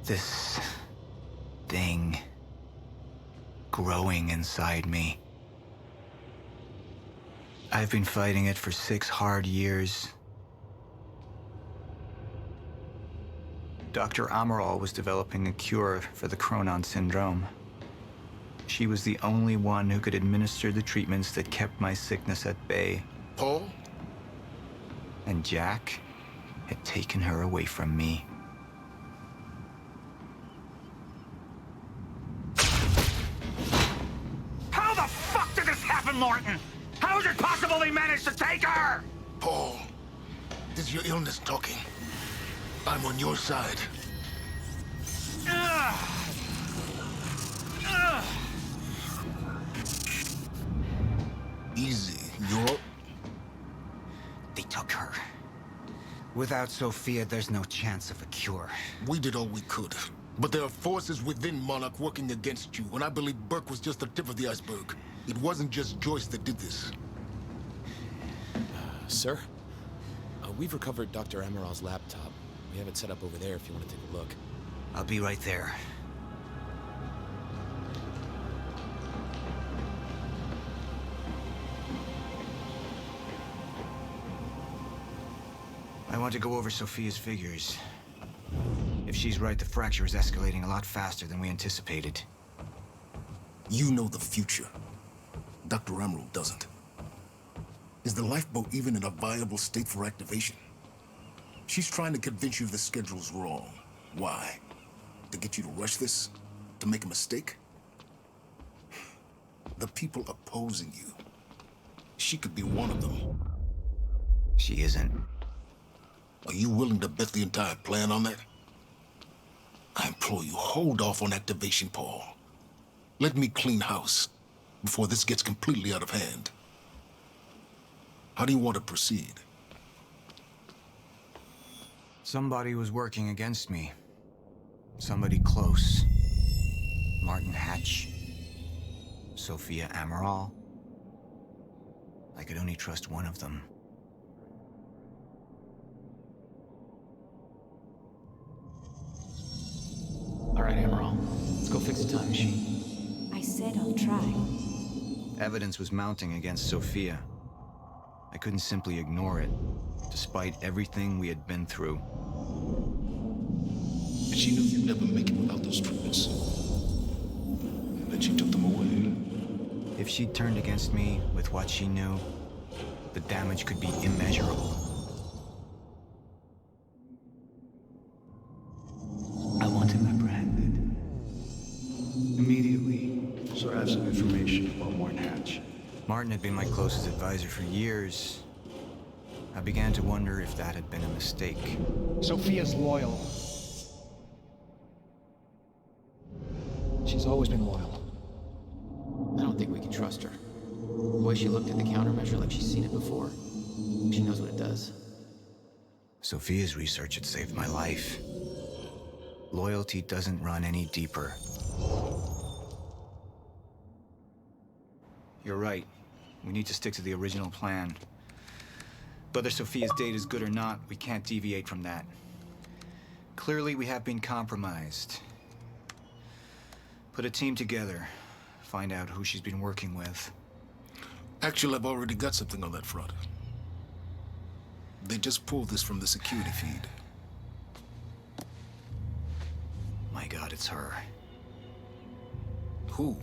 This thing growing inside me. I've been fighting it for 6 hard years. Dr. Amaral was developing a cure for the Cronon syndrome. She was the only one who could administer the treatments that kept my sickness at bay. Paul? And Jack had taken her away from me. How the fuck did this happen, Morton? How is it possible they managed to take her? Paul, this is your illness talking. I'm on your side. Easy, you're... They took her. Without Sofia, there's no chance of a cure. We did all we could. But there are forces within Monarch working against you, and I believe Burke was just the tip of the iceberg. It wasn't just Joyce that did this. Sir? We've recovered Dr. Amaral's laptop. We have it set up over there if you want to take a look. I'll be right there. I want to go over Sofia's figures. If she's right, the fracture is escalating a lot faster than we anticipated. You know the future. Dr. Amaral doesn't. Is the lifeboat even in a viable state for activation? She's trying to convince you the schedule's wrong. Why? To get you to rush this? To make a mistake? The people opposing you. She could be one of them. She isn't. Are you willing to bet the entire plan on that? I implore you, hold off on activation, Paul. Let me clean house before this gets completely out of hand. How do you want to proceed? Somebody was working against me. Somebody close. Martin Hatch. Sofia Amaral. I could only trust one of them. All right, Amaral. Let's go fix the time machine. I said I'll try. Evidence was mounting against Sofia. I couldn't simply ignore it, despite everything we had been through. And she knew you'd never make it without those treatments. And then she took them away. If she'd turned against me with what she knew, the damage could be immeasurable. I want him apprehended. Immediately, so I have some information about Martin Hatch. Martin had been my closest advisor for years. I began to wonder if that had been a mistake. Sofia's loyal. She's always been loyal. I don't think we can trust her. The way she looked at the countermeasure like she's seen it before. She knows what it does. Sofia's research had saved my life. Loyalty doesn't run any deeper. You're right. We need to stick to the original plan. Whether Sofia's date is good or not, we can't deviate from that. Clearly, we have been compromised. Put a team together. Find out who she's been working with. Actually, I've already got something on that front. They just pulled this from the security feed. My God, it's her. Who?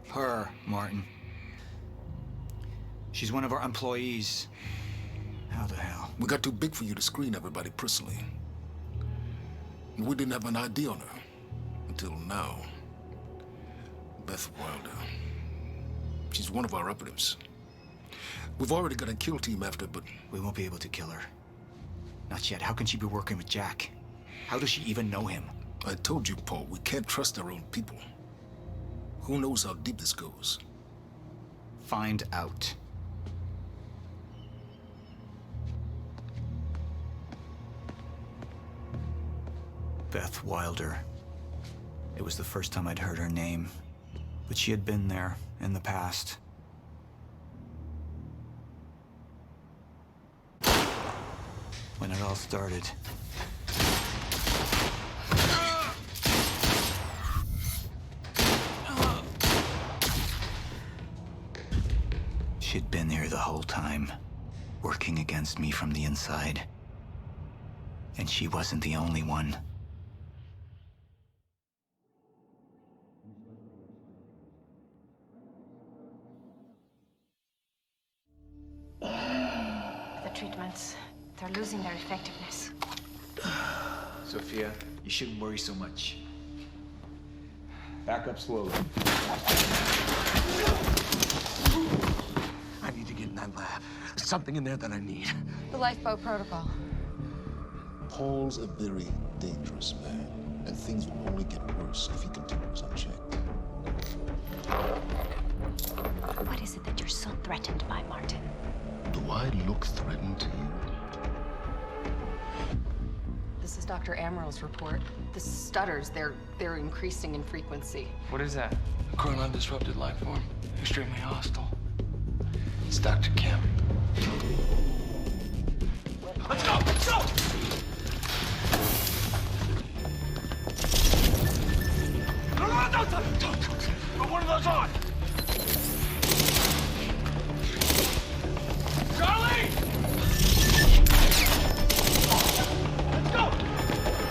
Her, Martin. She's one of our employees. How the hell? We got too big for you to screen everybody personally. And we didn't have an ID on her. Until now. Beth Wilder. She's one of our operatives. We've already got a kill team after, but... We won't be able to kill her. Not yet. How can she be working with Jack? How does she even know him? I told you, Paul, we can't trust our own people. Who knows how deep this goes? Find out. Beth Wilder. It was the first time I'd heard her name, but she had been there in the past. When it all started. time, working against me from the inside. And she wasn't the only one. The treatments, they're losing their effectiveness. Sofia, you shouldn't worry so much. Back up slowly. I need to get in that lab. There's something in there that I need. The lifeboat protocol. Paul's a very dangerous man, and things will only get worse if he continues unchecked. What is it that you're so threatened by, Martin? Do I look threatened to you? This is Dr. Amaral's report. The stutters, they're increasing in frequency. What is that? Chronon disrupted life form. Extremely hostile. It's Dr. Kim. Let's go! Let's go! No, don't put one of those on! Charlie! Let's go!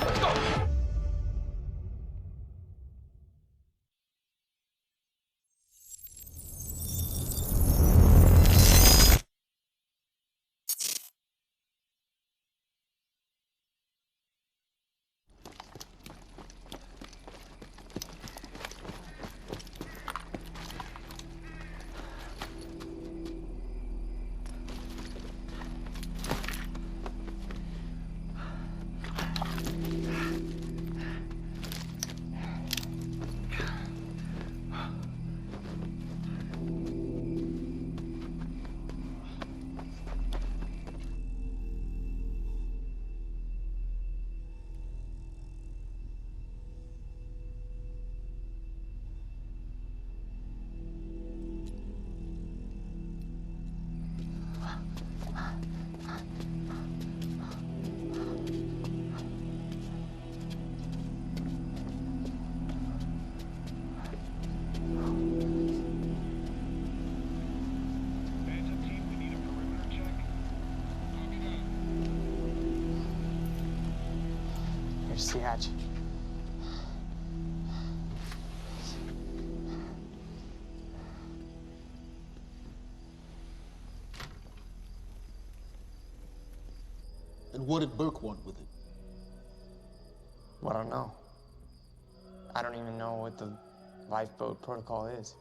Let's go! Here's the hatch. And what did Burke want with it? Well, I don't know. I don't even know what the lifeboat protocol is.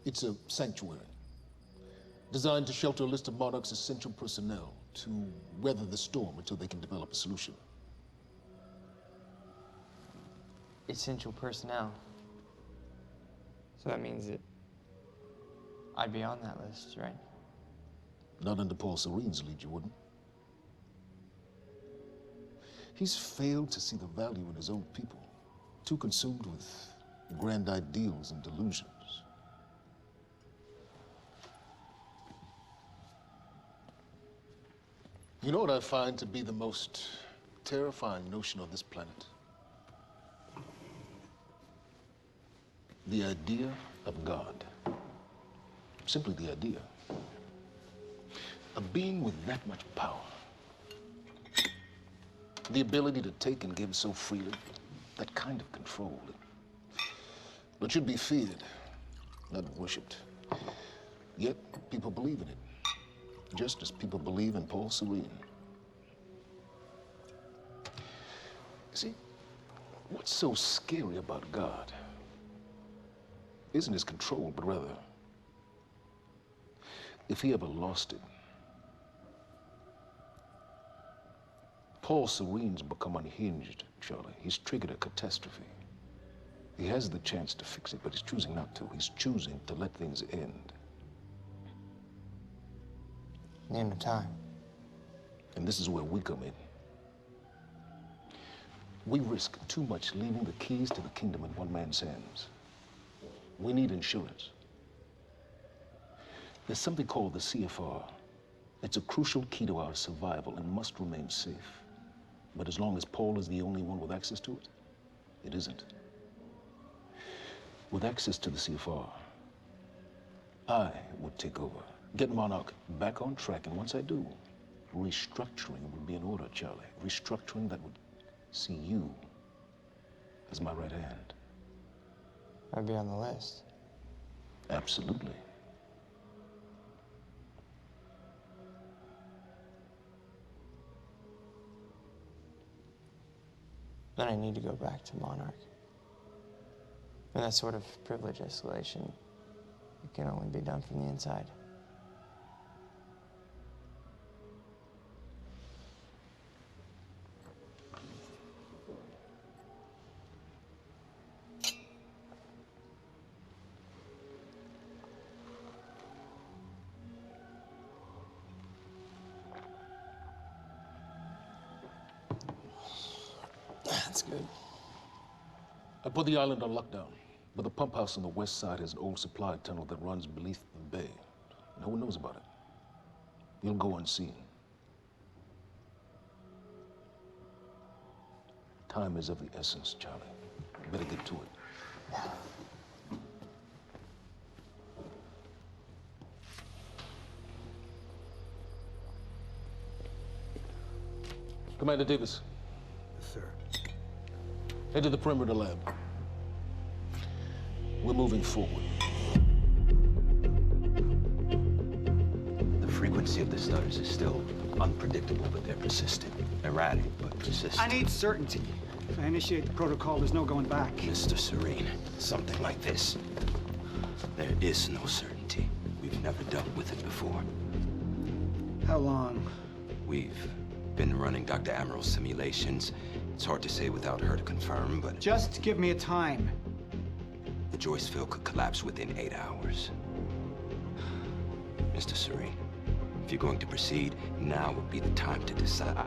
It's a sanctuary, designed to shelter a list of Monarch's essential personnel to weather the storm until they can develop a solution. Essential personnel. So that means that I'd be on that list, right? Not under Paul Serene's lead, you wouldn't. He's failed to see the value in his own people, too consumed with grand ideals and delusions. You know what I find to be the most terrifying notion on this planet? The idea of God. Simply the idea. A being with that much power. The ability to take and give so freely. That kind of control. It should be feared, not worshipped. Yet, people believe in it. Just as people believe in Paul Serene. See, what's so scary about God isn't his control, but rather, if he ever lost it. Paul Serene's become unhinged, Charlie. He's triggered a catastrophe. He has the chance to fix it, but he's choosing not to. He's choosing to let things end. Name the time. And this is where we come in. We risk too much leaving the keys to the kingdom in one man's hands. We need insurance. There's something called the CFR. It's a crucial key to our survival and must remain safe. But as long as Paul is the only one with access to it, it isn't. With access to the CFR, I would take over. Get Monarch back on track, and once I do, restructuring would be in order, Charlie. Restructuring that would see you as my right hand. I'd be on the list. Absolutely. Then I need to go back to Monarch. And that sort of privilege escalation, it can only be done from the inside. That's good. I put the island on lockdown, but the pump house on the west side has an old supply tunnel that runs beneath the bay. No one knows about it. You'll go unseen. Time is of the essence, Charlie. Better get to it. Commander Davis. Yes, sir. Head to the perimeter lab. We're moving forward. The frequency of the stutters is still unpredictable, but they're persistent. Erratic, but persistent. I need certainty. If I initiate the protocol, there's no going back. Mr. Serene, something like this. There is no certainty. We've never dealt with it before. How long? We've been running Dr. Amaral's simulations. It's hard to say without her to confirm, but... Just give me a time. The Joyce field could collapse within 8 hours. Mr. Serene, if you're going to proceed, now would be the time to decide.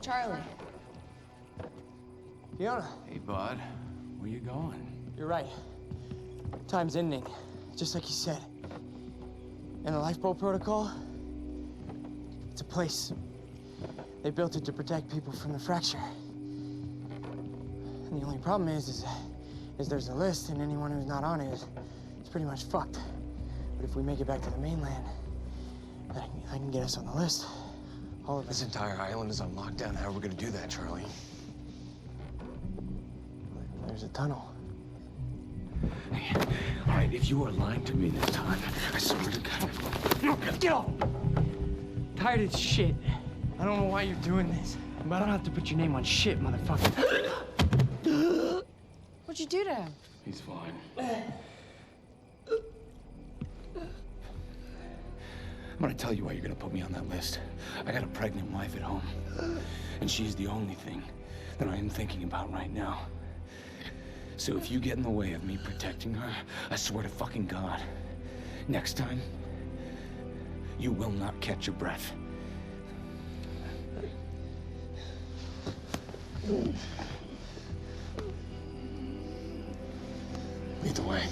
Charlie. Fiona. Hey, bud. Where you going? You're right. Time's ending, just like you said. And the lifeboat protocol? It's a place. They built it to protect people from the fracture. And the only problem is there's a list, and anyone who's not on it is pretty much fucked. But if we make it back to the mainland, that can get us on the list. All of This entire island is on lockdown. How are we gonna do that, Charlie? There's a tunnel. Hey, all right, if you are lying to me this time, I swear to God. Get off! Tired of shit. I don't know why you're doing this, but I don't have to put your name on shit, motherfucker. What'd you do to him? He's fine. I'm gonna tell you why you're gonna put me on that list. I got a pregnant wife at home, and she's the only thing that I am thinking about right now. So if you get in the way of me protecting her, I swear to fucking God, next time, you will not catch your breath. Lead the way.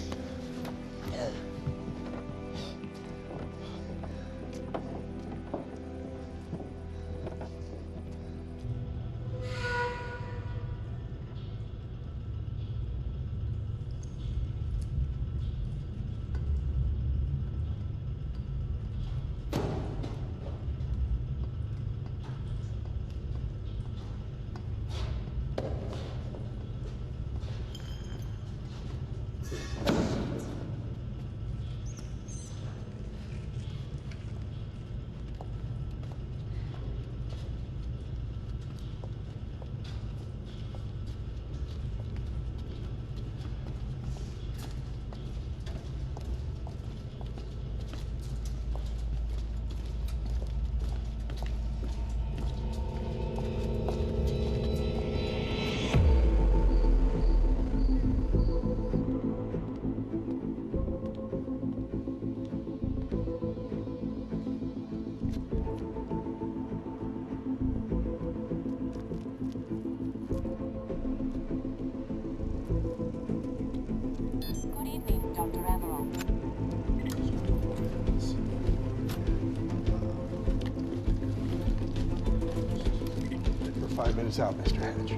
us out, Mr. Hatch.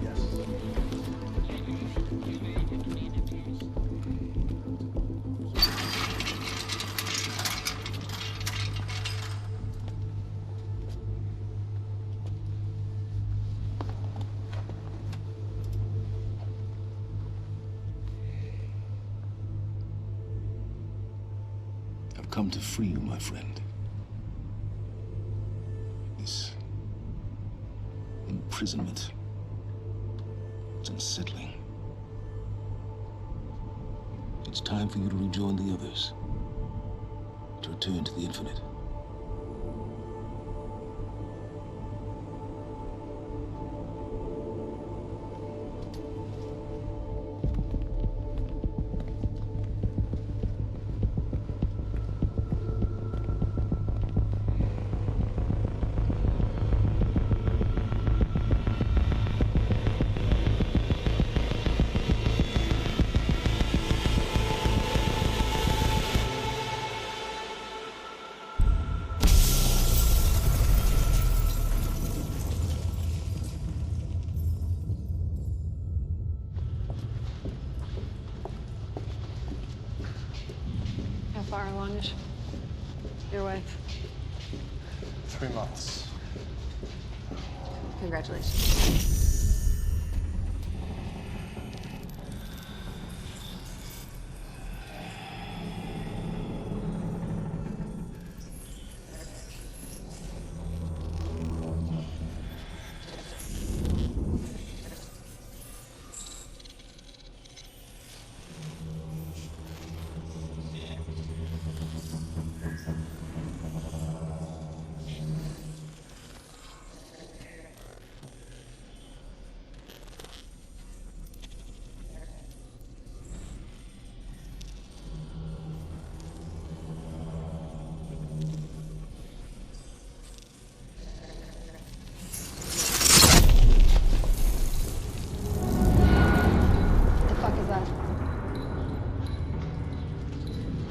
Yes. I've come to free you, my friend. This imprisonment, it's unsettling. It's time for you to rejoin the others, to return to the infinite. How far along is your wife? 3 months. Congratulations.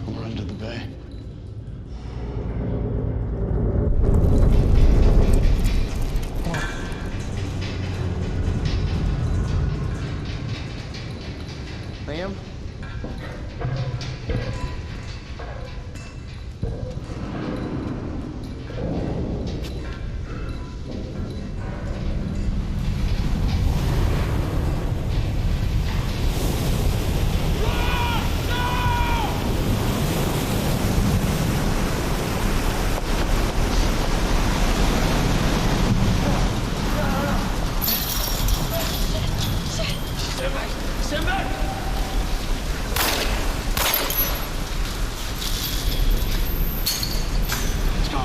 We're under the bay. Liam? Stand back! Let's go.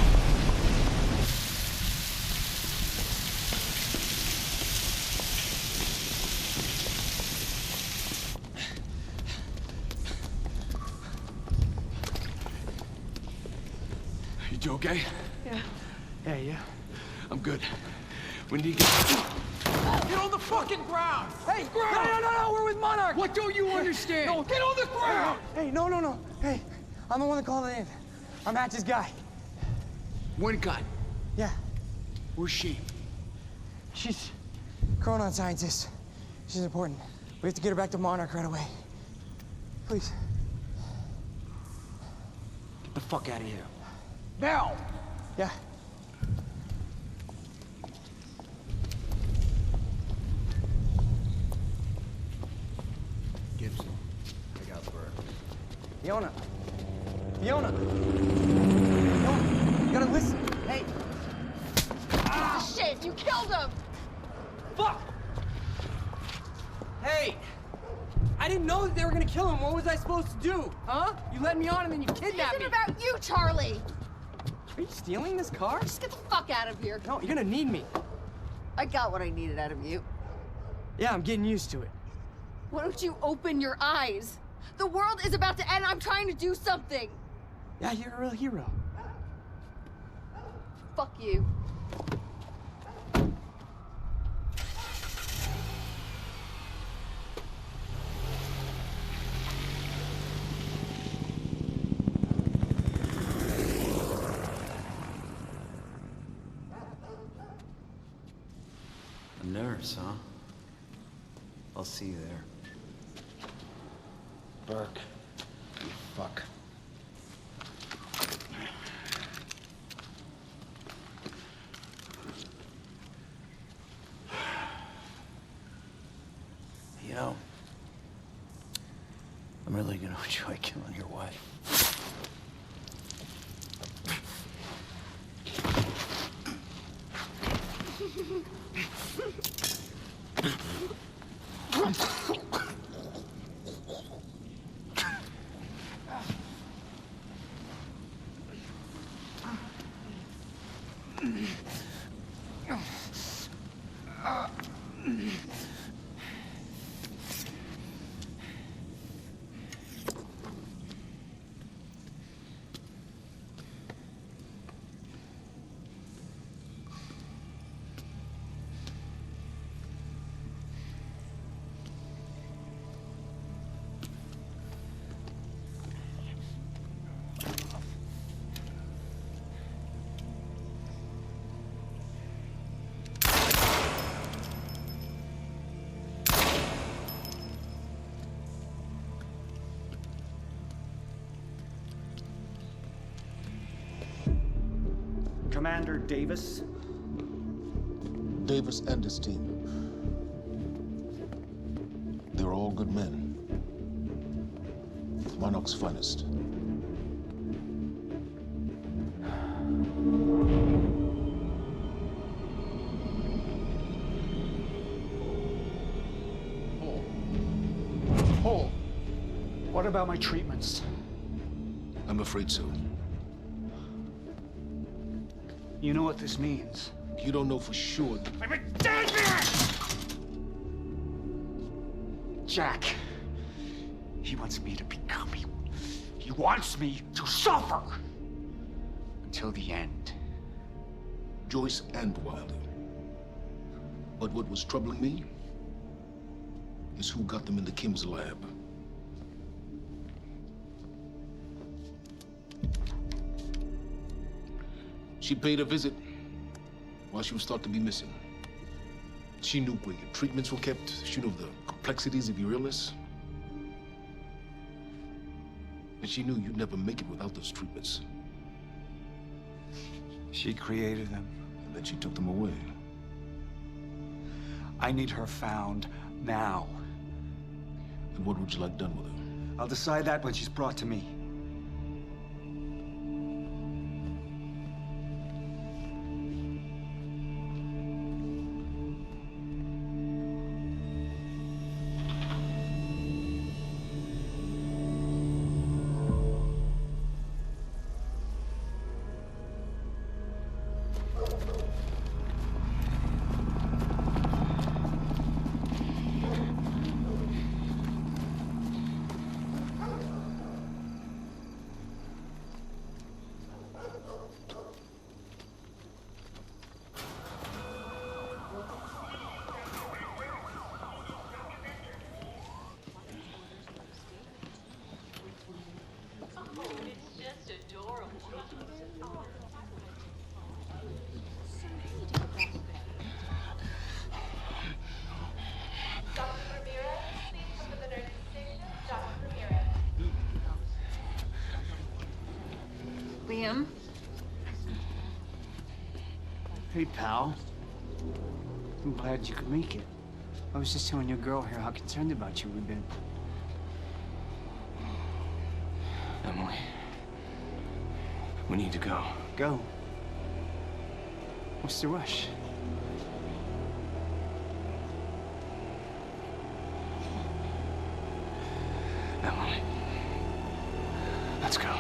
You two okay? Yeah. Yeah, yeah. I'm good. When do you get... Get on the fucking ground! Hey, no, we're with Monarch! What don't you understand? No, get on the ground! Hey, no. Hey, I'm the one that called it in. I'm Hatch's guy. One gun. Yeah, Where's she? she's Chronon scientist. She's important. We have to get her back to Monarch right away. Please. Get the fuck out of here. Now! Yeah. Gibson, I got Burke. Fiona, you gotta listen. Hey. Shit, you killed him! Fuck! Hey! I didn't know that they were gonna kill him. What was I supposed to do? Huh? You led me on and then you kidnapped me. This isn't about you, Charlie! Are you stealing this car? Just get the fuck out of here. No, you're gonna need me. I got what I needed out of you. Yeah, I'm getting used to it. Why don't you open your eyes? The world is about to end. I'm trying to do something. Yeah, you're a real hero. Fuck you. nurse, huh? I'll see you there. Burke. You fuck. You know, I'm really gonna enjoy killing your wife. Commander Davis? Davis and his team. They're all good men. Monarch's finest. Paul, what about my treatments? I'm afraid so. You know what this means? You don't know for sure. I'm in danger! Jack. He wants me to become you. He wants me to suffer. Until the end. Joyce and Wilder. But what was troubling me is who got them into Kim's lab. She paid a visit while she was thought to be missing. She knew where your treatments were kept. She knew the complexities of your illness. And she knew you'd never make it without those treatments. She created them. And then she took them away. I need her found now. And what would you like done with her? I'll decide that when she's brought to me. Liam? Hey, pal. I'm glad you could make it. I was just telling your girl here how concerned about you we've been. Emily. We need to go. Go? What's the rush? Emily. Let's go.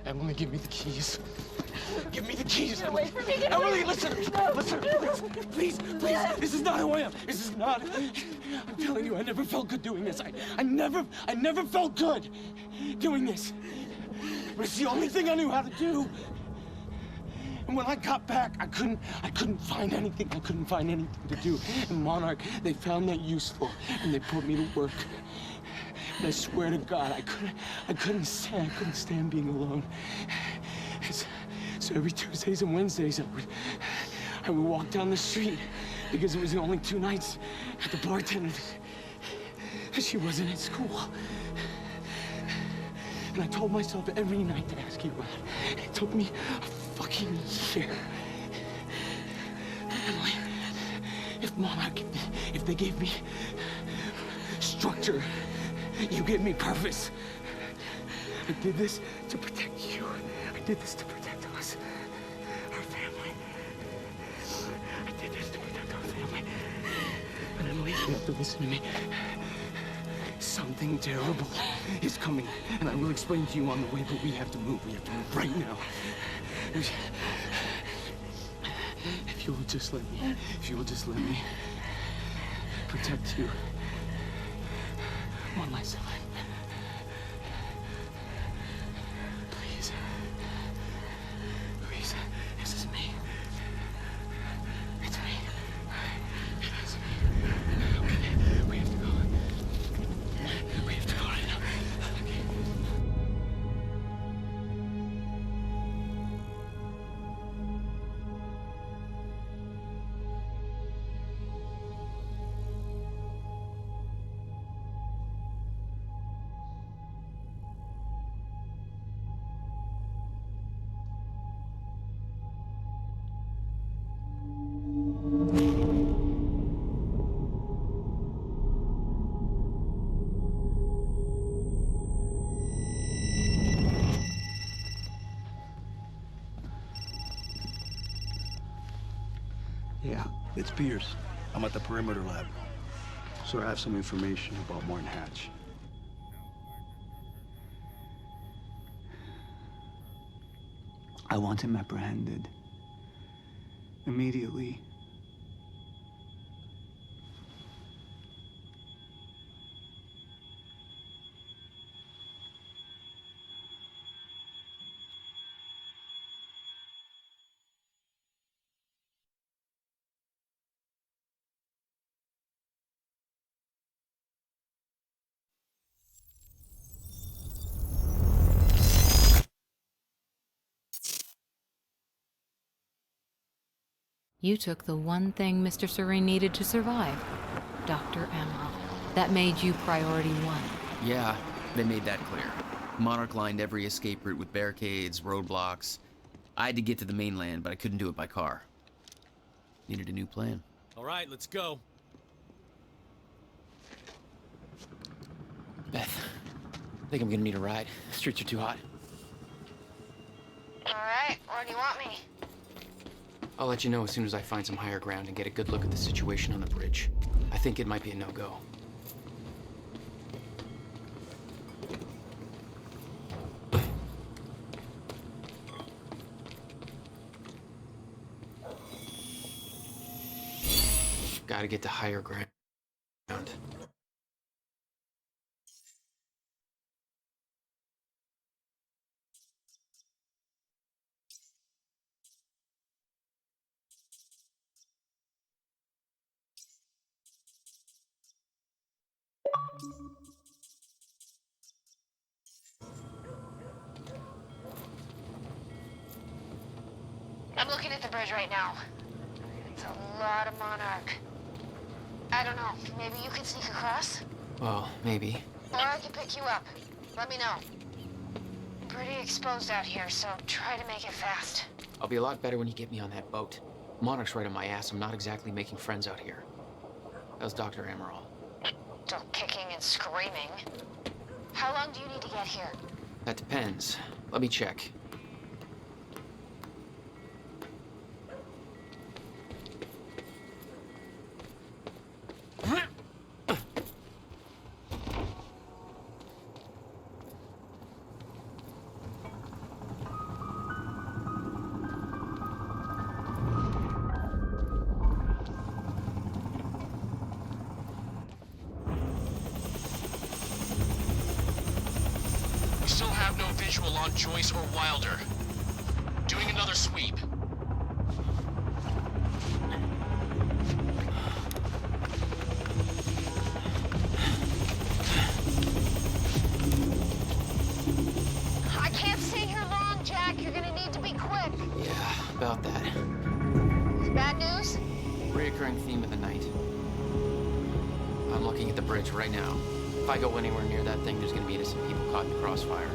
Emily, give me the keys. Give me the keys, Get Emily. away from me, get Emily, away. listen. No. Listen, please. This is not who I am. This is not. I'm telling you, I never felt good doing this. I never felt good doing this. But it's the only thing I knew how to do. And when I got back, I couldn't find anything. I couldn't find anything to do. And Monarch, they found that useful, and they put me to work. And I swear to God, I couldn't stand being alone. So every Tuesdays and Wednesdays, I would walk down the street because it was the only 2 nights at the bartender. She wasn't in school. And I told myself every night to ask you out. It took me a fucking year. Emily, if Monarch, if they gave me structure, you gave me purpose. I did this to protect you. I did this to protect us, our family. I did this to protect our family. But Emily, you have to listen to me. Something terrible is coming, and I will explain to you on the way, but we have to move. We have to move right now. If you will just let me protect you one last time. Please. Please. This is me. It's me. It is me. Okay. We have to go. We have to go right now. Okay. Yeah, it's Pierce. I'm at the perimeter lab. So I have some information about Martin Hatch. I want him apprehended. Immediately. You took the one thing Mr. Serene needed to survive, Dr. Amaral. That made you priority 1. Yeah, they made that clear. Monarch lined every escape route with barricades, roadblocks. I had to get to the mainland, but I couldn't do it by car. Needed a new plan. All right, let's go. Beth, I think I'm gonna need a ride. The streets are too hot. All right, where do you want me? I'll let you know as soon as I find some higher ground and get a good look at the situation on the bridge. I think it might be a no-go. Gotta get to higher ground. I'm looking at the bridge right now. It's a lot of Monarch. I don't know, maybe you can sneak across? Well, maybe. Or I can pick you up. Let me know. Pretty exposed out here, so try to make it fast. I'll be a lot better when you get me on that boat. Monarch's right on my ass. I'm not exactly making friends out here. How's Dr. Amaral? Still kicking and screaming. How long do you need to get here? That depends. Let me check. no visual on Joyce or Wilder. Doing another sweep. I can't stay here long, Jack. You're gonna need to be quick. Yeah, about that. Bad news? Reoccurring theme of the night. I'm looking at the bridge right now. If I go anywhere near that thing, there's gonna be innocent people caught in the crossfire.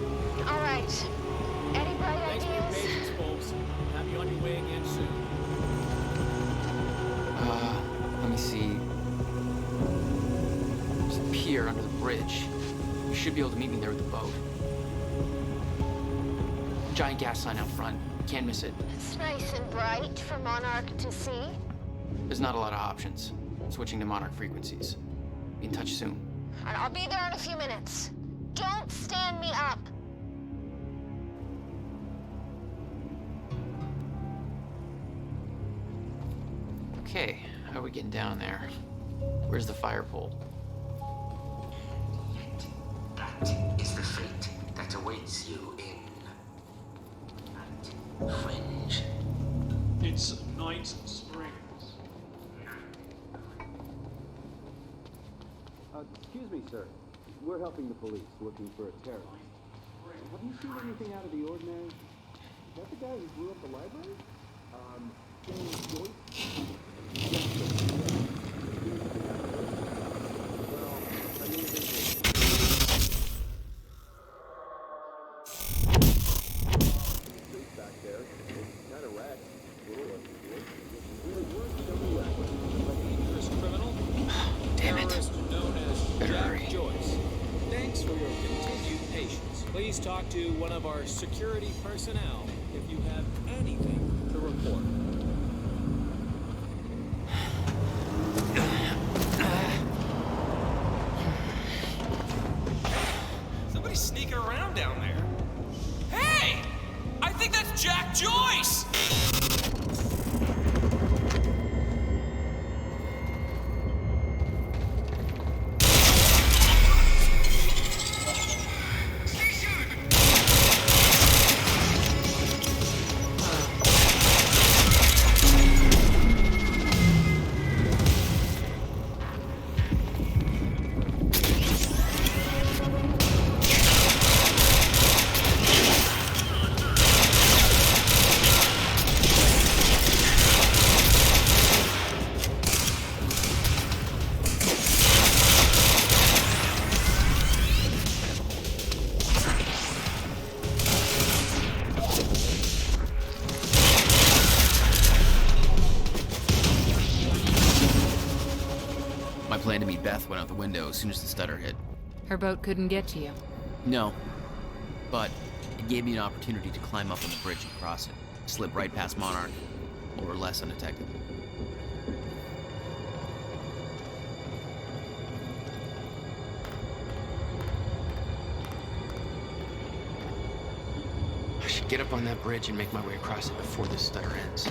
All right. Any bright Thanks for your ideas? patience, folks. Have you on your way again soon. Let me see. There's a pier under the bridge. You should be able to meet me there with the boat. Giant gas sign out front. Can't miss it. It's nice and bright for Monarch to see. There's not a lot of options. Switching to Monarch frequencies. Be in touch soon. All right, I'll be there in a few minutes. Don't stand me up. Okay, how are we getting down there? Where's the fire pole? That is the fate that awaits you in Fringe. It's Night Springs. Excuse me, sir. We're helping the police looking for a terrorist. Have you seen anything out of the ordinary? Is that the guy who blew up the library? James Joyce? Yes, sir. Well, I mean, street back there. It's kind of wrecked. Dangerous criminal. Damn it. Terrorist known as Better Jack hurry. Joyce. Thanks for your continued patience. Please talk to one of our security personnel if you have anything to report. Somebody's sneaking around down there. Hey! I think that's Jack Joyce! My plan to meet Beth went out the window as soon as the stutter hit. Her boat couldn't get to you. No. But it gave me an opportunity to climb up on the bridge and cross it. Slip right past Monarch. More or less undetected. I should get up on that bridge and make my way across it before this stutter ends.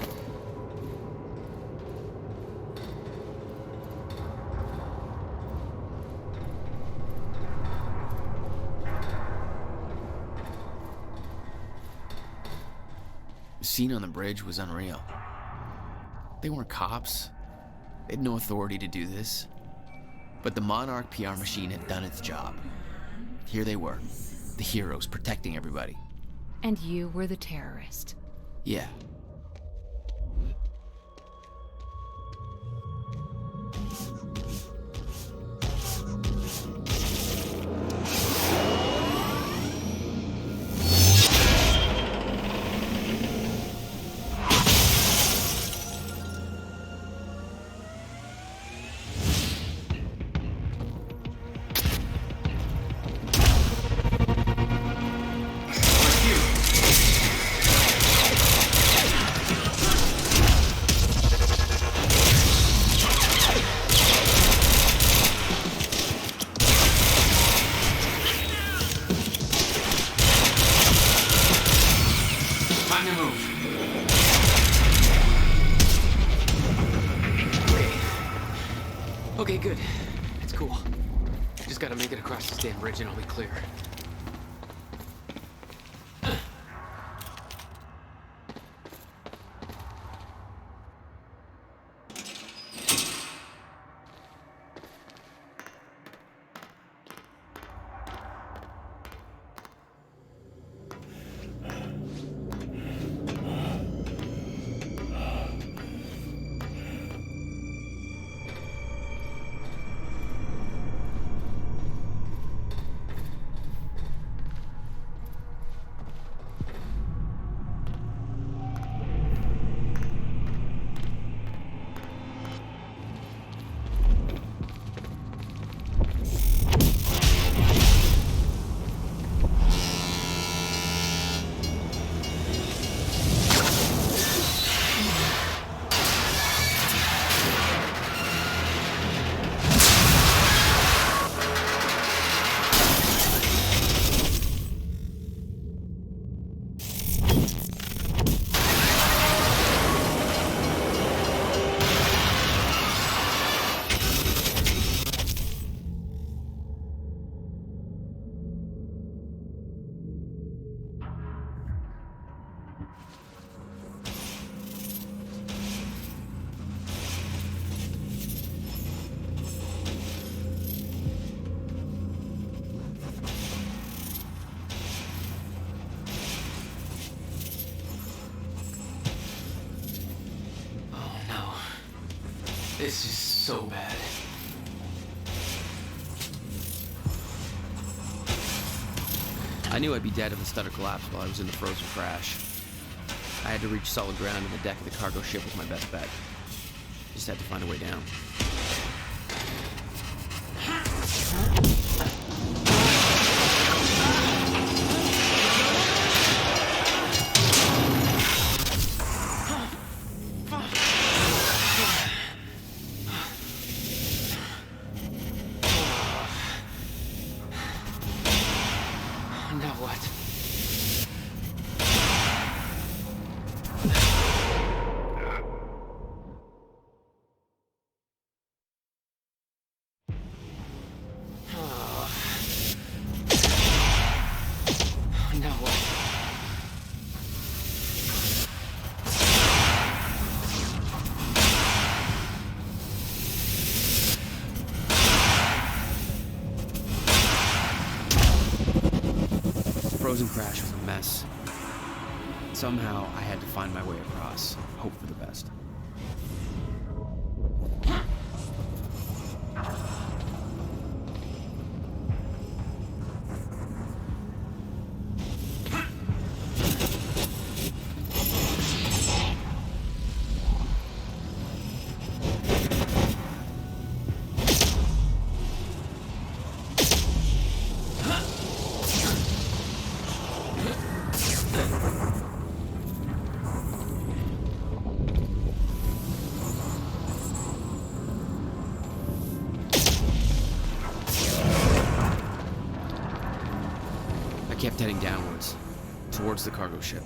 The scene on the bridge was unreal. They weren't cops. They had no authority to do this. But the Monarch PR machine had done its job. Here they were, the heroes protecting everybody. And you were the terrorist. Yeah. Time to move. Okay, good. It's cool. Just gotta make it across this damn bridge and I'll be clear. This is so bad. I knew I'd be dead if the stutter collapsed while I was in the frozen crash. I had to reach solid ground, and the deck of the cargo ship was my best bet. Just had to find a way down. Now what? Now what? The frozen crash was a mess. Somehow, I had to find my way across, hope for the best. I kept heading downwards, towards the cargo ship.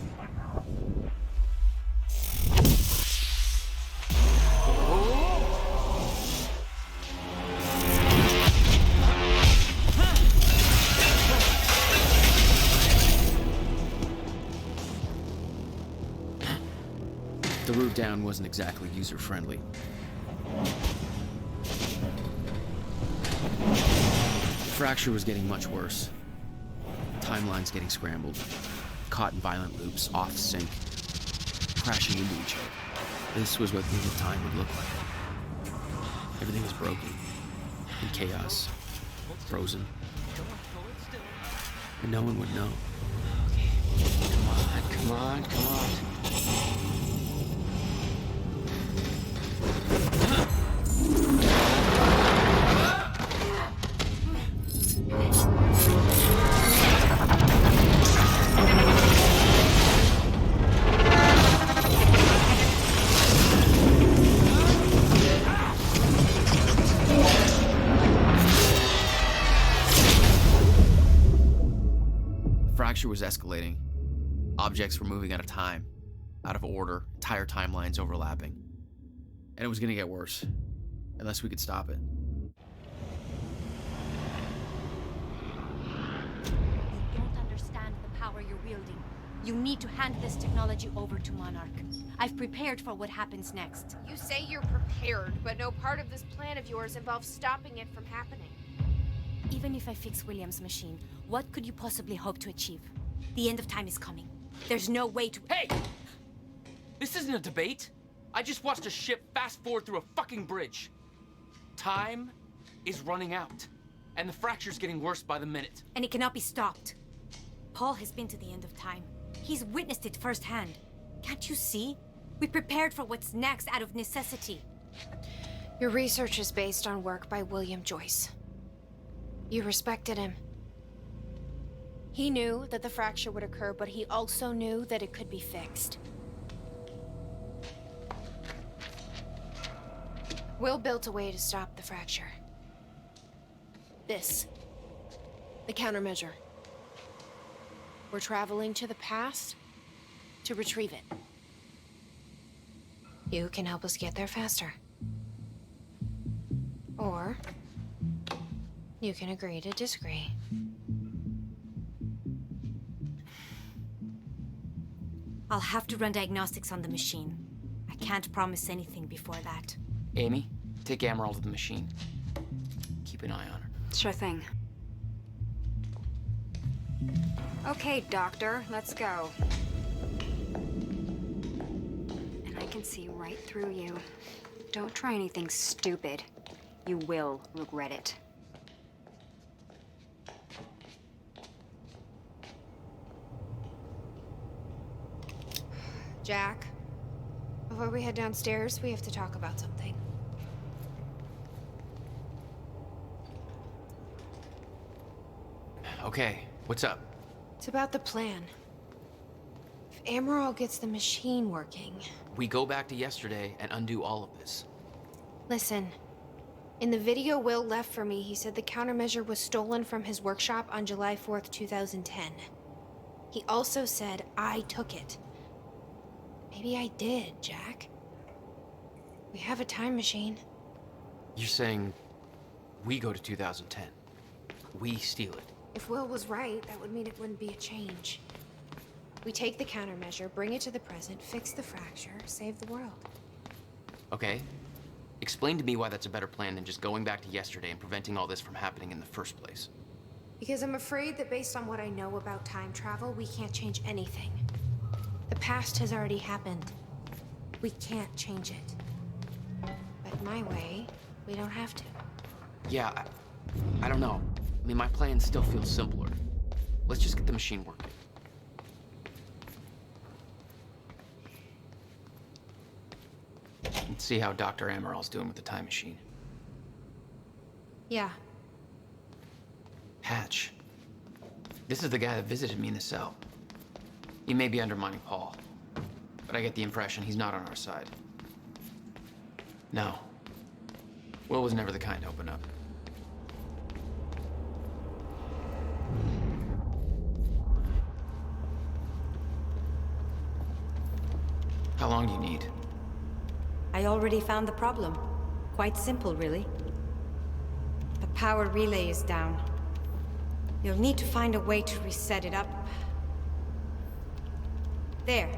The route down wasn't exactly user-friendly. The fracture was getting much worse. Timelines getting scrambled, caught in violent loops, off sync, crashing into each other. This was what the end of time would look like. Everything was broken, in chaos, frozen, and no one would know. Come on, come on. The fracture was escalating. Objects were moving out of time, out of order, entire timelines overlapping. And it was gonna get worse, unless we could stop it. You don't understand the power you're wielding. You need to hand this technology over to Monarch. I've prepared for what happens next. You say you're prepared, but no part of this plan of yours involves stopping it from happening. Even if I fix William's machine, what could you possibly hope to achieve? The end of time is coming. There's no way to— Hey! This isn't a debate. I just watched a ship fast forward through a fucking bridge. Time is running out, and the fracture's getting worse by the minute. And it cannot be stopped. Paul has been to the end of time. He's witnessed it firsthand. Can't you see? We prepared for what's next out of necessity. Your research is based on work by William Joyce. You respected him. He knew that the fracture would occur, but he also knew that it could be fixed. Will built a way to stop the fracture. This. The countermeasure. We're traveling to the past to retrieve it. You can help us get there faster. Or you can agree to disagree. I'll have to run diagnostics on the machine. I can't promise anything before that. Amy, take Amaral to the machine. Keep an eye on her. Sure thing. Okay, Doctor, let's go. And I can see right through you. Don't try anything stupid. You will regret it. Jack, before we head downstairs, we have to talk about something. Okay, what's up? It's about the plan. If Amaral gets the machine working... We go back to yesterday and undo all of this. Listen. In the video Will left for me, he said the countermeasure was stolen from his workshop on July 4th, 2010. He also said I took it. Maybe I did, Jack. We have a time machine. You're saying we go to 2010. We steal it. If Will was right, that would mean it wouldn't be a change. We take the countermeasure, bring it to the present, fix the fracture, save the world. Okay. Explain to me why that's a better plan than just going back to yesterday and preventing all this from happening in the first place. Because I'm afraid that based on what I know about time travel, we can't change anything. The past has already happened. We can't change it. But my way, we don't have to. Yeah, I don't know. I mean, my plan still feels simpler. Let's just get the machine working. Let's see how Dr. Amaral's doing with the time machine. Yeah. Hatch. This is the guy that visited me in the cell. He may be undermining Paul, but I get the impression he's not on our side. No. Will was never the kind to open up. How long do you need? I already found the problem. Quite simple, really. The power relay is down. You'll need to find a way to reset it up. There,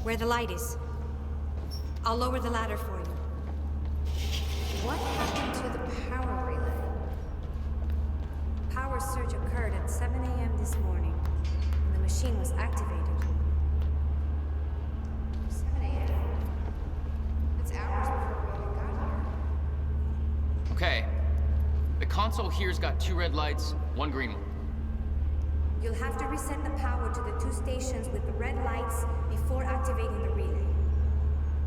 where the light is. I'll lower the ladder for you. What happened to the power relay? Power surge occurred at 7 a.m. this morning, and the machine was activated. 7 a.m.? It's hours before we even got here. Okay. The console here's got 2 red lights, 1 green one. You'll have to reset the power to the 2 stations with the red lights before activating the relay.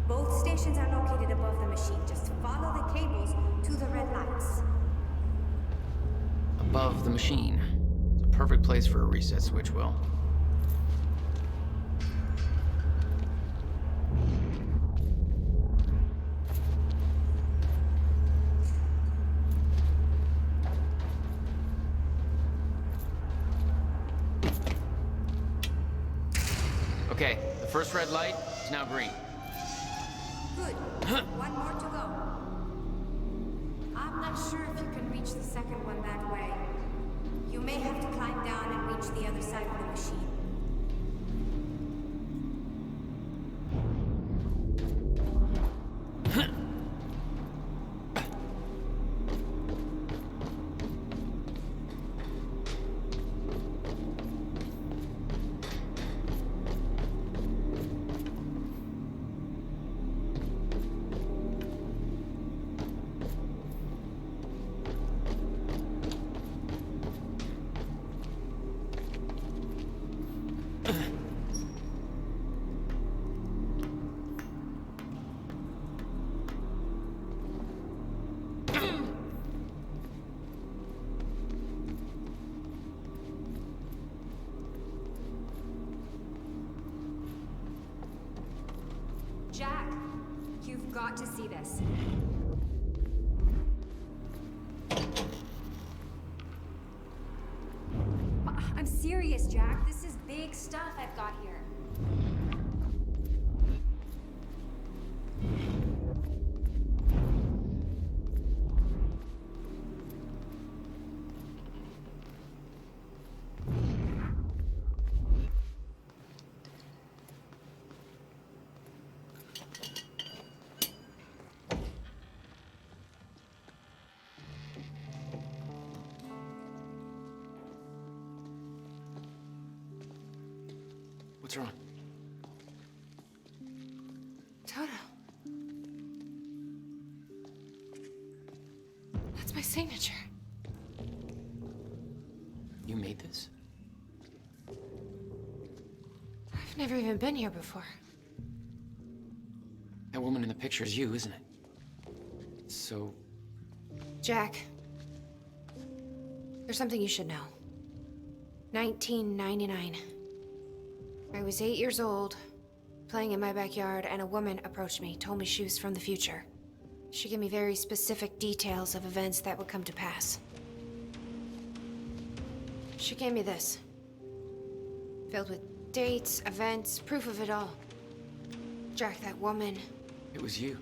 Both stations are located above the machine. Just follow the cables to the red lights. Above the machine. It's a perfect place for a reset switch, Will. Okay, the first red light is now green. Good. One more to go. I'm not sure if you can reach the second one that way. You may have to climb down and reach the other side of the machine. Jack, you've got to see this. I'm serious, Jack. This is big stuff I've got here. What's wrong? Toto. signature. You made this? I've never even been here before. That woman in the picture is you, isn't it? So... Jack, there's something you should know. 1999. I was 8 years old, playing in my backyard, and a woman approached me, told me she was from the future. She gave me very specific details of events that would come to pass. She gave me this. Filled with dates, events, proof of it all. Jack, that woman. It was you.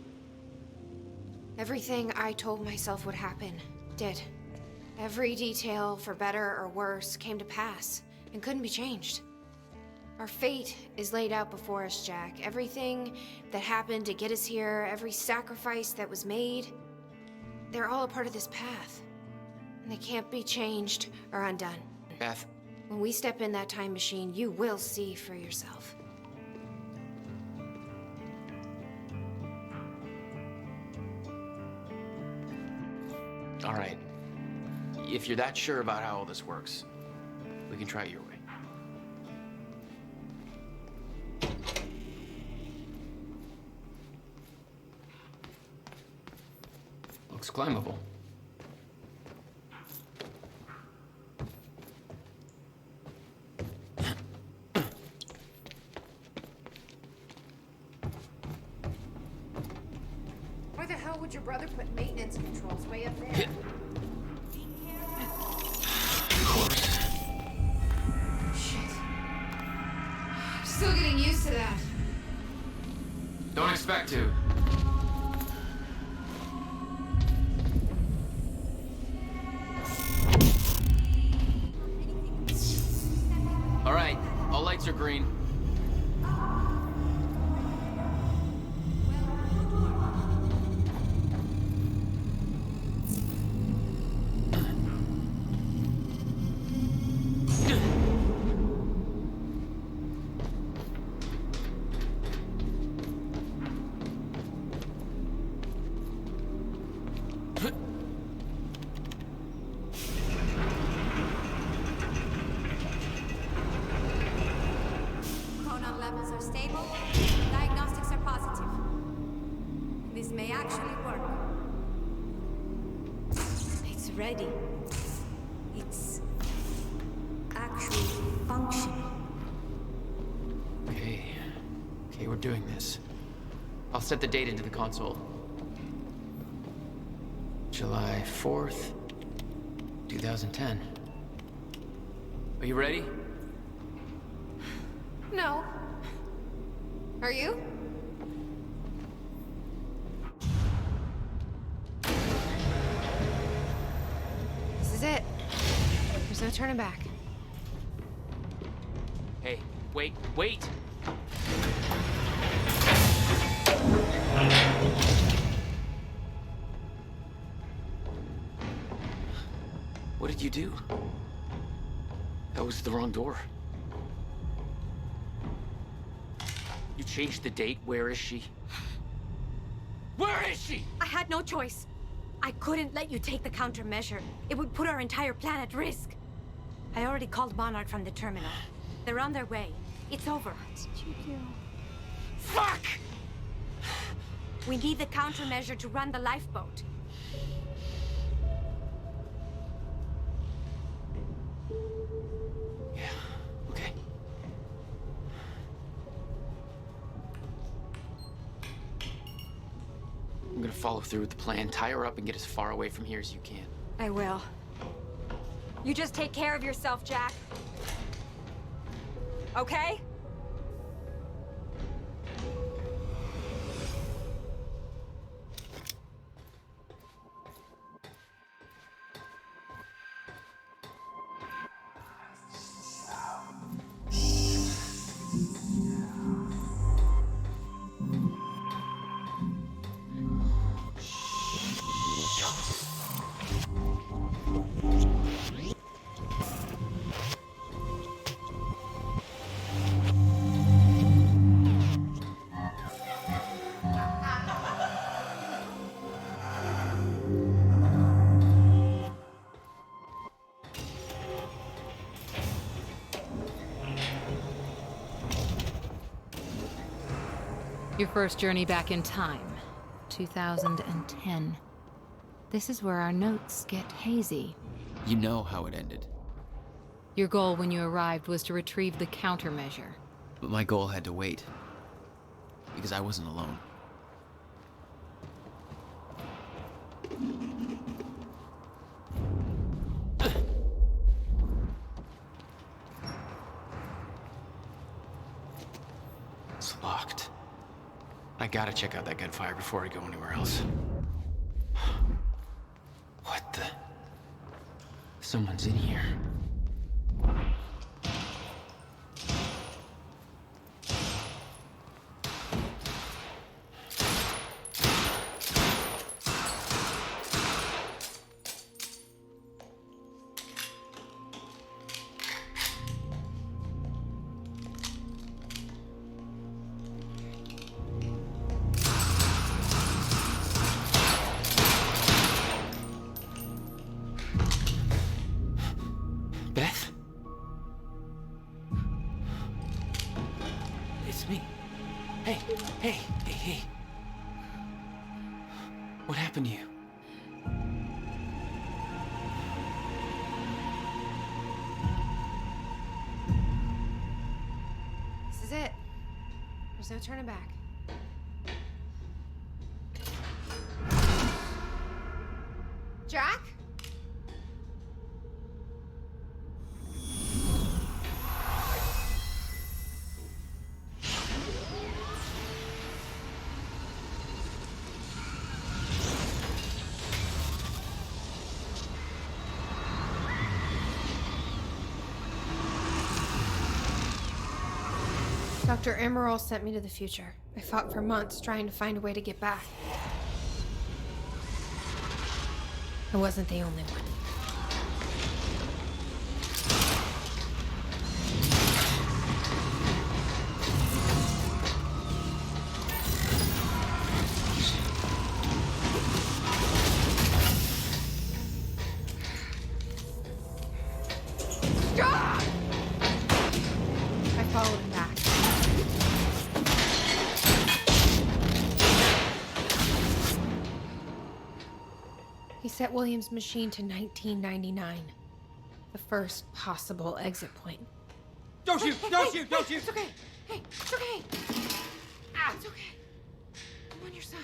Everything I told myself would happen, did. Every detail, for better or worse, came to pass and couldn't be changed. Our fate is laid out before us, Jack. Everything that happened to get us here, every sacrifice that was made, they're all a part of this path. And they can't be changed or undone. Beth. When we step in that time machine, you will see for yourself. All right. If you're that sure about how all this works, we can try it your way. Looks climbable. Where the hell would your brother put maintenance controls way up there? Shit. I'm still getting used to that. Don't expect to. All right, all lights are green. Chronon levels are stable. Diagnostics are positive. This may actually work. It's ready. It's actually functioning. Okay, we're doing this. I'll set the date into the console. July 4th, 2010. Are you ready? No. Are you? This is it. There's no turning back. Hey, wait. What did you do? That was the wrong door. You changed the date. Where is she? Where is she? I had no choice. I couldn't let you take the countermeasure. It would put our entire plan at risk. I already called Monarch from the terminal. They're on their way. It's over. What did you do? Fuck! We need the countermeasure to run the lifeboat. Okay. I'm gonna follow through with the plan. Tie her up and get as far away from here as you can. I will. You just take care of yourself, Jack. Okay? Your first journey back in time, 2010. This is where our notes get hazy. You know how it ended. Your goal when you arrived was to retrieve the countermeasure. But my goal had to wait. Because I wasn't alone. It's locked. I gotta check out that gunfire before I go anywhere else. What the? Someone's in here. Beth? It's me. Hey. What happened to you? This is it. There's no turning back. Jack? Dr. Amaral sent me to the future. I fought for months trying to find a way to get back. I wasn't the only one. I followed him back. He set William's machine to 1999. The first possible exit point. Don't shoot! Don't shoot! Don't shoot! It's okay. Hey, it's okay. Ah, it's okay. I'm on your side.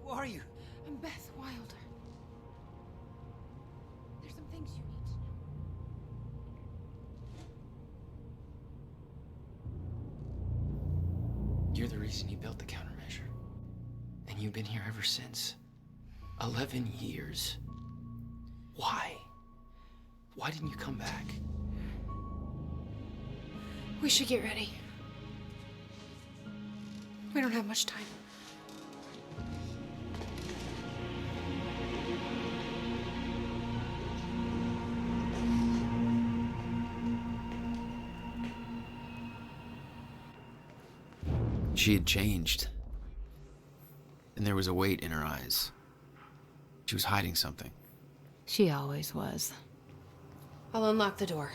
Who are you? I'm Beth Wilder. There's some things you need to know. You're the reason you built the countermeasure. And you've been here ever since. 11 years. Why? Why didn't you come back? We should get ready. We don't have much time. She had changed. And there was a weight in her eyes. She was hiding something. She always was. I'll unlock the door.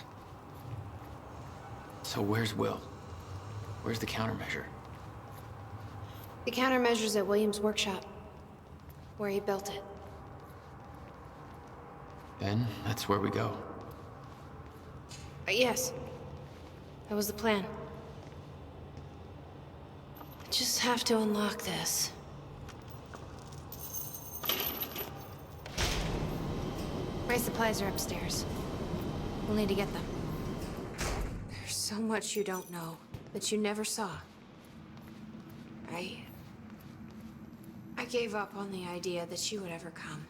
So where's Will? Where's the countermeasure? The countermeasure's at William's workshop, where he built it. Then that's where we go. Yes. That was the plan. Just have to unlock this. My supplies are upstairs. We'll need to get them. There's so much you don't know, that you never saw. I gave up on the idea that she would ever come.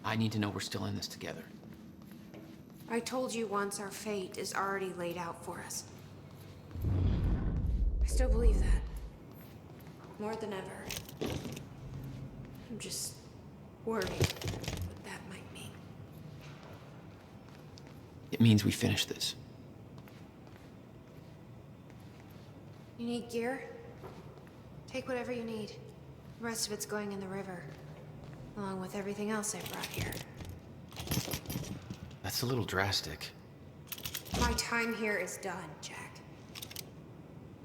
I need to know we're still in this together. I told you once our fate is already laid out for us. I still believe that. More than ever. I'm just worried what that might mean. It means we finish this. You need gear? Take whatever you need. The rest of it's going in the river, along with everything else I brought here. That's a little drastic. My time here is done, Jack.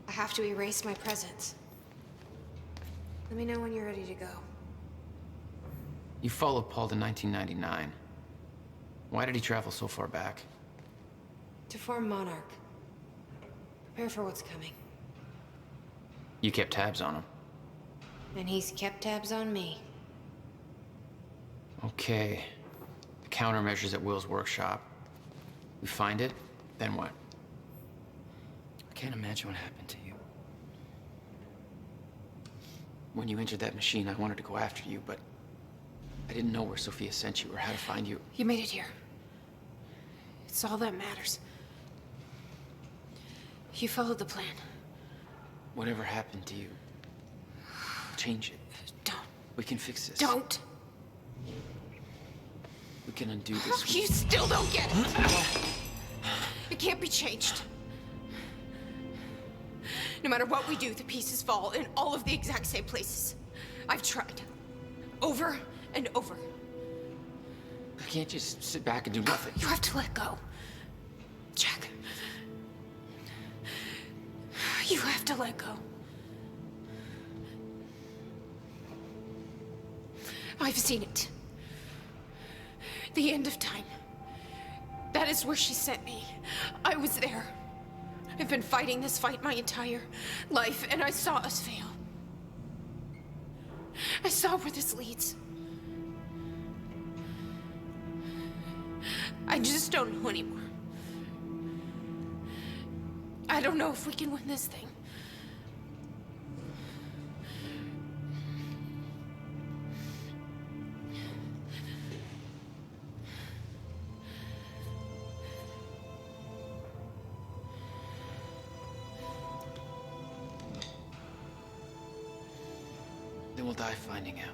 I have to erase my presence. Let me know when you're ready to go. You followed Paul to 1999. Why did he travel so far back? To form Monarch. Prepare for what's coming. You kept tabs on him. And he's kept tabs on me. Okay. The countermeasures at Will's workshop. We find it, then what? I can't imagine what happened to you. When you entered that machine, I wanted to go after you, but I didn't know where Sofia sent you or how to find you. You made it here. It's all that matters. You followed the plan. Whatever happened to you, change it. Don't. We can fix this. Don't. We can undo this. You still don't get it. It can't be changed. No matter what we do, the pieces fall in all of the exact same places. I've tried. Over and over. I can't just sit back and do nothing. You have to let go. Jack. You have to let go. I've seen it. The end of time. That is where she sent me. I was there. I've been fighting this fight my entire life, and I saw us fail. I saw where this leads. I just don't know anymore. I don't know if we can win this thing. Then we'll die finding out.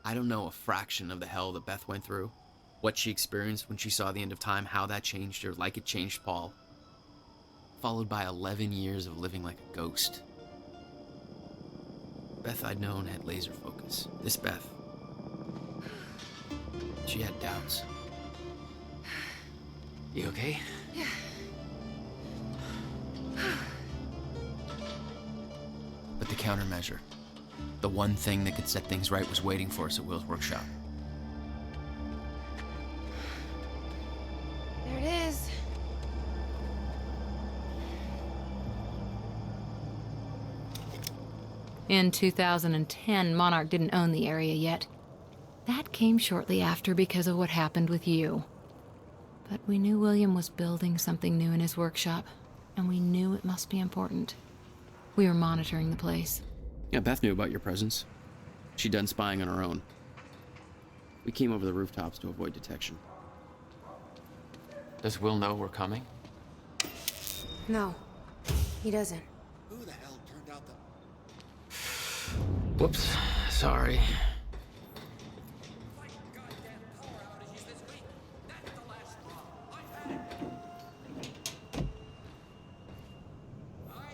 I don't know a fraction of the hell that Beth went through, what she experienced when she saw the end of time, how that changed her like it changed Paul. Followed by 11 years of living like a ghost. Beth I'd known had laser focus. This Beth, she had doubts. You okay? Yeah. But the countermeasure, the one thing that could set things right, was waiting for us at Will's workshop. There it is. In 2010, Monarch didn't own the area yet. That came shortly after because of what happened with you. But we knew William was building something new in his workshop, and we knew it must be important. We were monitoring the place. Yeah, Beth knew about your presence. She'd done spying on her own. We came over the rooftops to avoid detection. Does Will know we're coming? No, he doesn't. Who the hell turned out the... Whoops, sorry.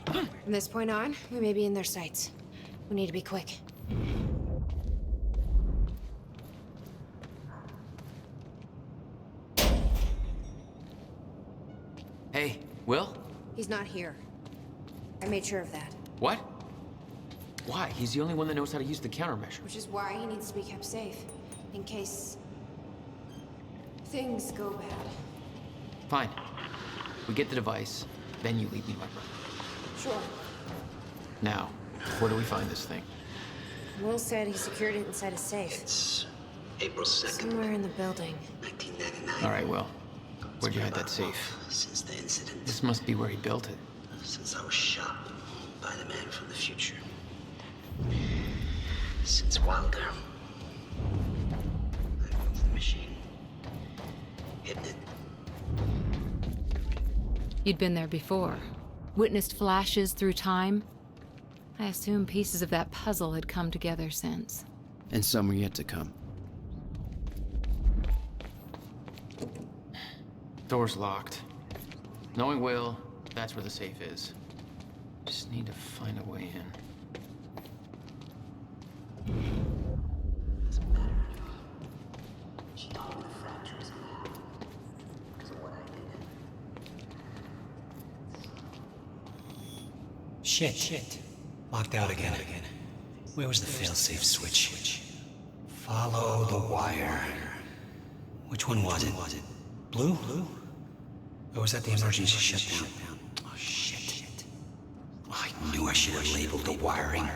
From this point on, we may be in their sights. We need to be quick. Hey, Will? He's not here. I made sure of that. What? Why? He's the only one that knows how to use the countermeasure. Which is why he needs to be kept safe. In case... things go bad. Fine. We get the device, then you lead me, my brother. Sure. Now, where do we find this thing? Will said he secured it inside a safe. It's April 2nd, Somewhere in the building. 1999. All right, Will. Where'd you hide that safe? Since the incident. This must be where he built it. Since I was shot by the man from the future. Since Wilder. I moved the machine. Hidden it. You'd been there before. Witnessed flashes through time. I assume pieces of that puzzle had come together since. And some are yet to come. Door's locked. Knowing Will, that's where the safe is. Just need to find a way in. She told me the fracture was mad. Because of what I did. Shit. Locked out again. Where was the failsafe switch? Follow the wire. Which one was it? Blue? Or was that the emergency shutdown? Oh, shit. I knew I should have labeled the wiring.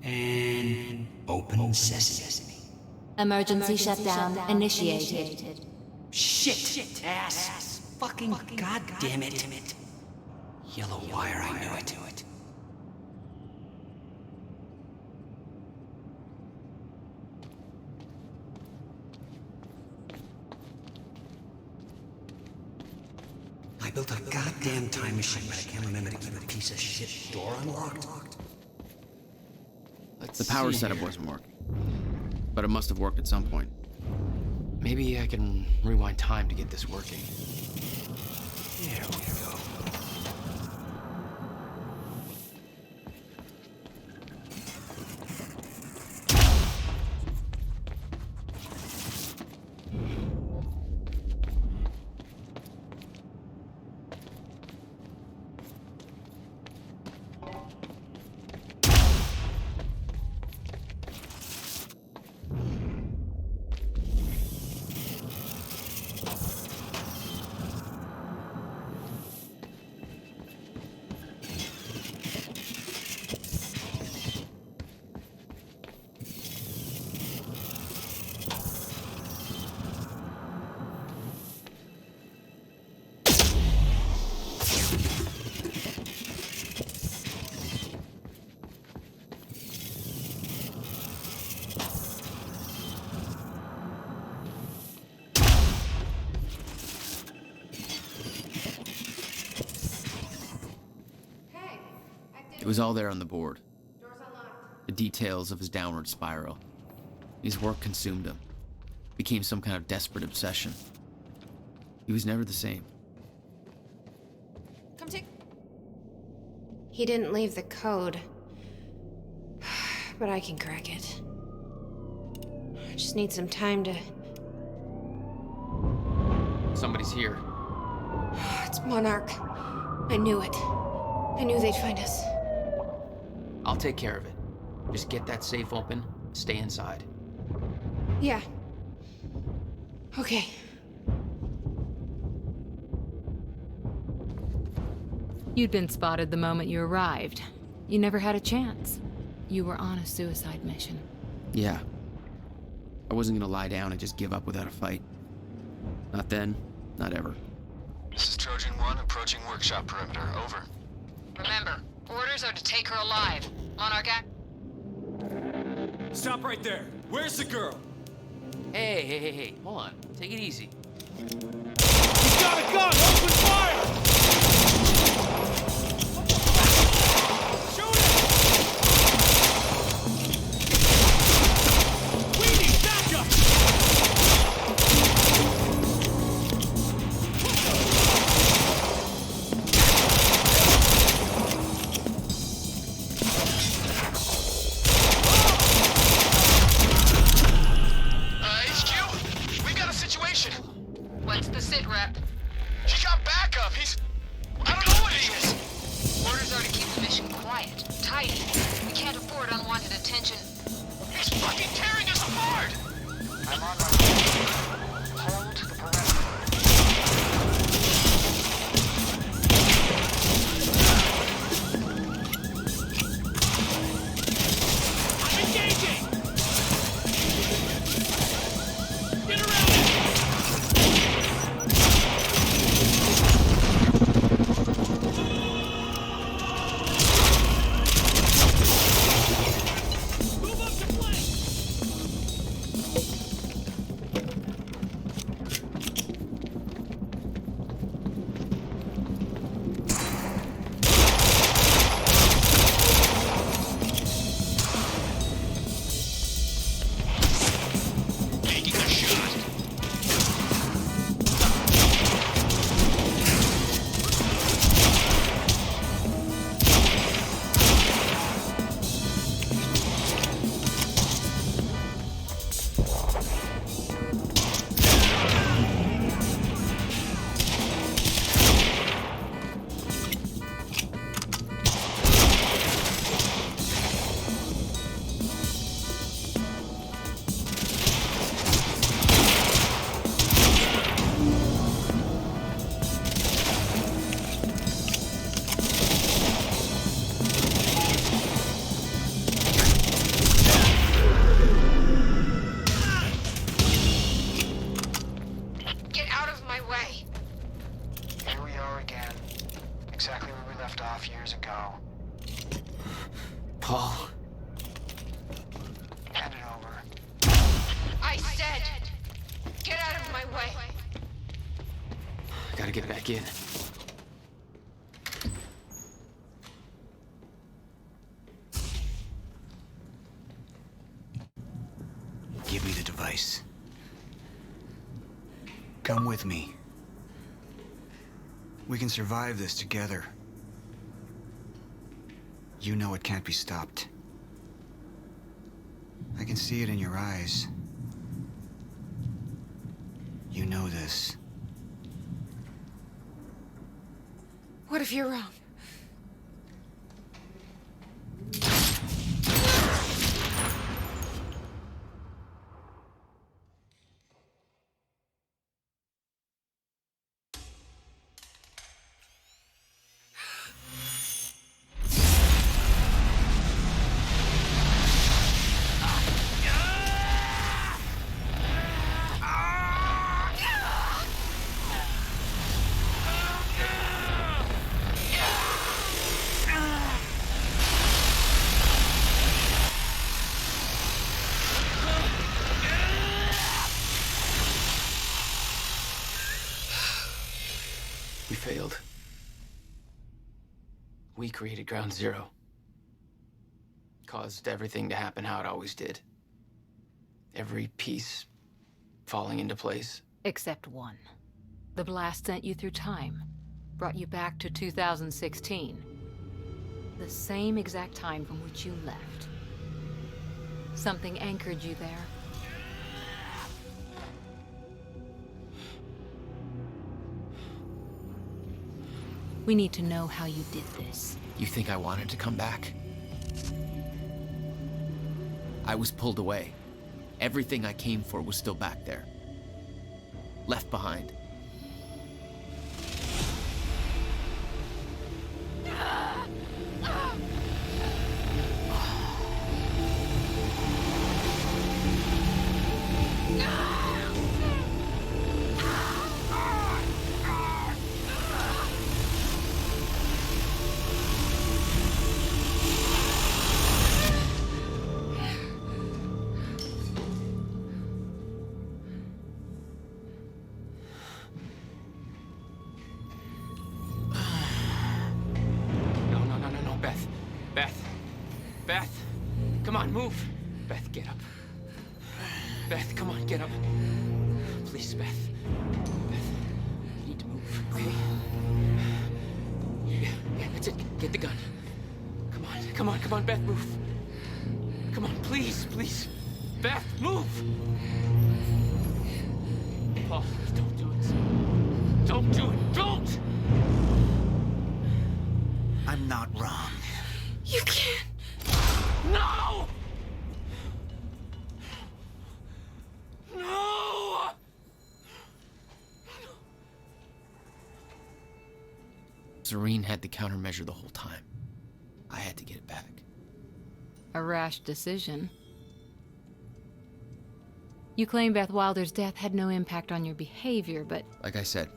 And open sesame. Emergency shutdown initiated. Shit! Ass! Fucking goddamn it! Yellow wire, I knew it. I built a goddamn time machine, but I can't remember to keep a piece of shit door unlocked. The power setup wasn't working. But it must have worked at some point. Maybe I can rewind time to get this working. There we go. It was all there on the board. The details of his downward spiral. His work consumed him. Became some kind of desperate obsession. He was never the same. Come take. He didn't leave the code. But I can crack it. I just need some time to... Somebody's here. It's Monarch. I knew it. I knew they'd find us. I'll take care of it. Just get that safe open, stay inside. Yeah. Okay. You'd been spotted the moment you arrived. You never had a chance. You were on a suicide mission. Yeah. I wasn't gonna lie down and just give up without a fight. Not then, not ever. This is Trojan 1 approaching workshop perimeter. Over. Remember, orders are to take her alive. Monarch act. Stop right there. Where's the girl? Hey. Hold on. Take it easy. He's got a gun! Open fire! Shoot it! We need backup! HQ, we got a situation. What's the sit rep? He got backup. I don't know what he is. Orders are to keep the mission quiet, tidy. We can't afford unwanted attention. He's fucking tearing us apart. I'm on my way. Hold the perimeter. gotta get back in. Give me the device. Come with me. We can survive this together. You know it can't be stopped. I can see it in your eyes. You know this. What if you're wrong? We failed. We created Ground Zero. Caused everything to happen how it always did. Every piece falling into place. Except one. The blast sent you through time. Brought you back to 2016. The same exact time from which you left. Something anchored you there. We need to know how you did this. You think I wanted to come back? I was pulled away. Everything I came for was still back there. Left behind. Beth, come on, move. Beth, get up. Beth, come on, get up. Please, Beth. Beth, you need to move, okay? Yeah, that's it. Get the gun. Come on, Beth, move. Come on, please. Beth, move! Paul, don't do it. Don't do it, don't! I'm not wrong. You can't. No! No! Serene had the countermeasure the whole time. I had to get it back. A rash decision. You claim Beth Wilder's death had no impact on your behavior, but... Like I said,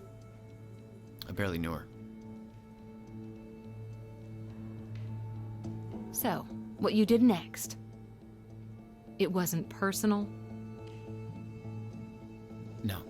I barely knew her. So, what you did next? It wasn't personal? No.